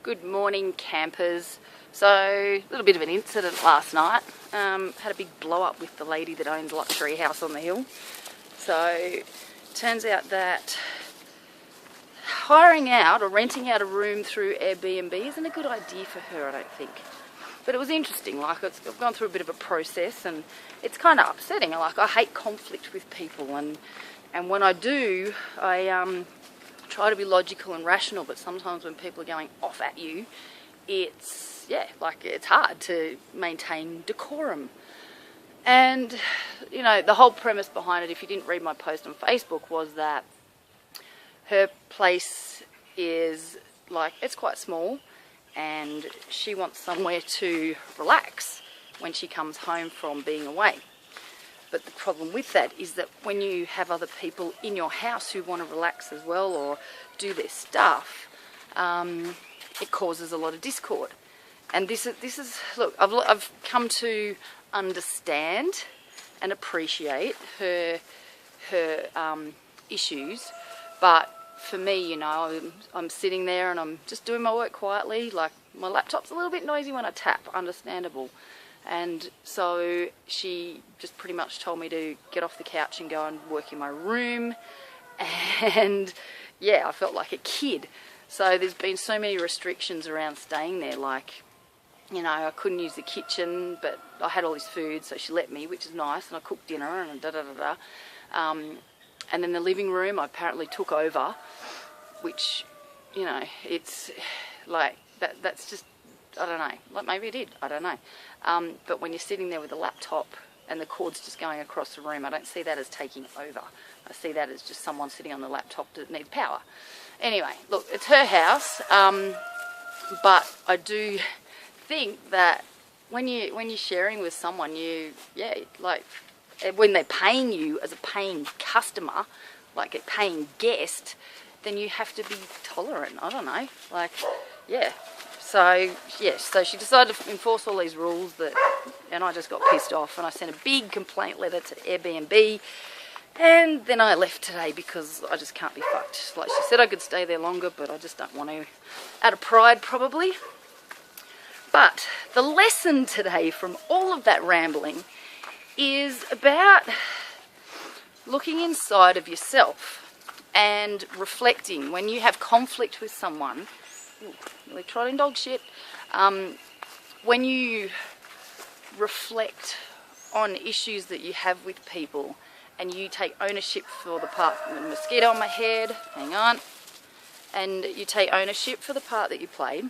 Good morning, campers. So, a little bit of an incident last night. Had a big blow up with the lady that owns Luxury House on the Hill. So, turns out that hiring out or renting out a room through Airbnb isn't a good idea for her, I don't think. But it was interesting. Like, I've gone through a bit of a process, and it's kind of upsetting. Like, I hate conflict with people, and when I do, I try to be logical and rational, but sometimes when people are going off at you, it's hard to maintain decorum. And, you know, the whole premise behind it, if you didn't read my post on Facebook, was that her place is, like, it's quite small, and she wants somewhere to relax when she comes home from being away. But the problem with that is that when you have other people in your house who want to relax as well or do their stuff, it causes a lot of discord. And this is look, I've come to understand and appreciate her issues, but for me, you know, I'm sitting there and I'm just doing my work quietly. Like, my laptop's a little bit noisy when I tap, understandable. And so she just pretty much told me to get off the couch and go and work in my room. And yeah, I felt like a kid. So there's been so many restrictions around staying there. Like, you know, I couldn't use the kitchen, but I had all this food, so she let me, which is nice. And I cooked dinner and da-da-da-da. And then the living room I apparently took over, which, you know, it's like, that's just, I don't know, like maybe I did, I don't know. But when you're sitting there with a laptop and the cord's just going across the room, I don't see that as taking over. I see that as just someone sitting on the laptop that needs power. Anyway, look, it's her house, but I do think that when you're sharing with someone, when they're paying you as a paying customer, like a paying guest, then you have to be tolerant. I don't know, like, yeah. So, yes, so she decided to enforce all these rules and I just got pissed off, and I sent a big complaint letter to Airbnb, and then I left today because I just can't be fucked. Like, she said I could stay there longer, but I just don't want to, out of pride probably. But the lesson today from all of that rambling is about looking inside of yourself and reflecting when you have conflict with someone. Ooh, really trotting dog shit. When you reflect on issues that you have with people and you take ownership for the part, the mosquito on my head, hang on, and you take ownership for the part that you played,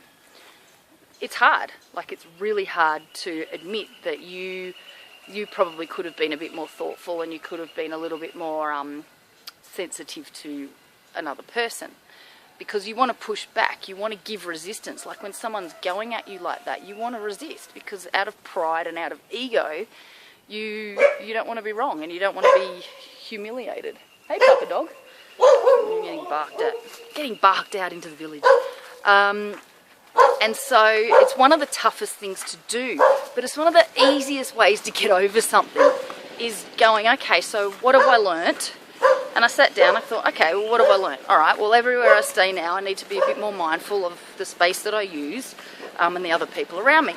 it's hard. Like, it's really hard to admit that you probably could have been a bit more thoughtful, and you could have been a little bit more sensitive to another person. Because you want to push back, you want to give resistance. Like, when someone's going at you like that, you want to resist, because out of pride and out of ego, you don't want to be wrong, and you don't want to be humiliated. Hey, Papa Dog. Getting barked out into the village. And so it's one of the toughest things to do, but it's one of the easiest ways to get over something, is going, okay, so what have I learnt? And I sat down, I thought, okay, well, what have I learned? All right, well, everywhere I stay now, I need to be a bit more mindful of the space that I use and the other people around me.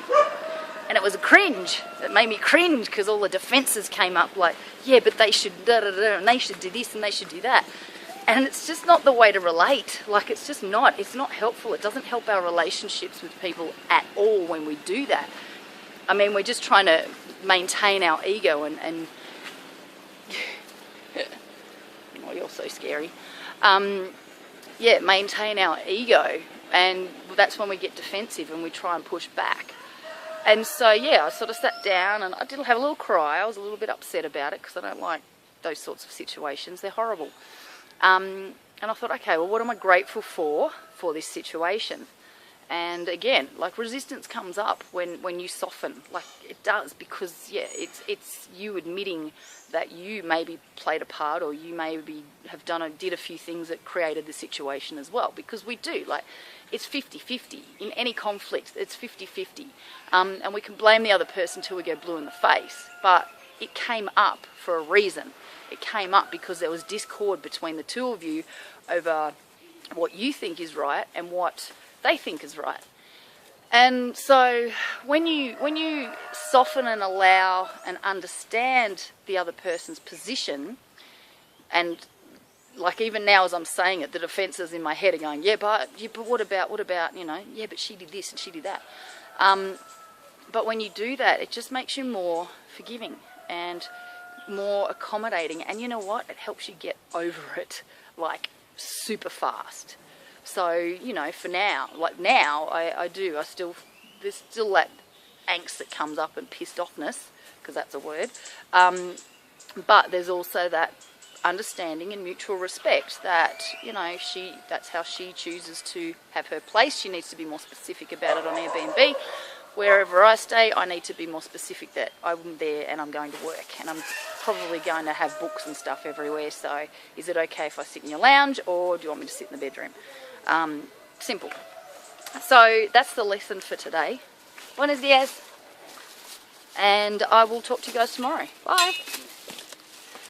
And it was a cringe. It made me cringe because all the defences came up, like, yeah, but they should da-da-da, and they should do this and they should do that. And it's just not the way to relate. Like, it's just not. It's not helpful. It doesn't help our relationships with people at all when we do that. I mean, we're just trying to maintain our ego and oh, you're so scary. Maintain our ego, and that's when we get defensive and we try and push back. And so, yeah, I sort of sat down and I did have a little cry. I was a little bit upset about it because I don't like those sorts of situations. They're horrible. And I thought, okay, well, what am I grateful for this situation? And again, like, resistance comes up when you soften, like it does, because yeah, it's you admitting that you maybe played a part, or you maybe have did a few things that created the situation as well, because we do, like, it's 50-50 in any conflict. It's 50-50, and we can blame the other person till we go blue in the face, but it came up for a reason. It came up because there was discord between the two of you over what you think is right and what they think is right. And so when you soften and allow and understand the other person's position, and like even now as I'm saying it, the defences in my head are going, yeah, but what about, you know, yeah, but she did this and she did that. But when you do that, it just makes you more forgiving and more accommodating. And you know what? It helps you get over it, like, super fast. So, you know, for now, like now, there's still that angst that comes up and pissed offness, because that's a word. But there's also that understanding and mutual respect that, you know, that's how she chooses to have her place. She needs to be more specific about it on Airbnb. Wherever I stay, I need to be more specific that I'm there and I'm going to work, and I'm probably going to have books and stuff everywhere. So is it okay if I sit in your lounge, or do you want me to sit in the bedroom? Simple. So that's the lesson for today. Buenos dias. And I will talk to you guys tomorrow. Bye.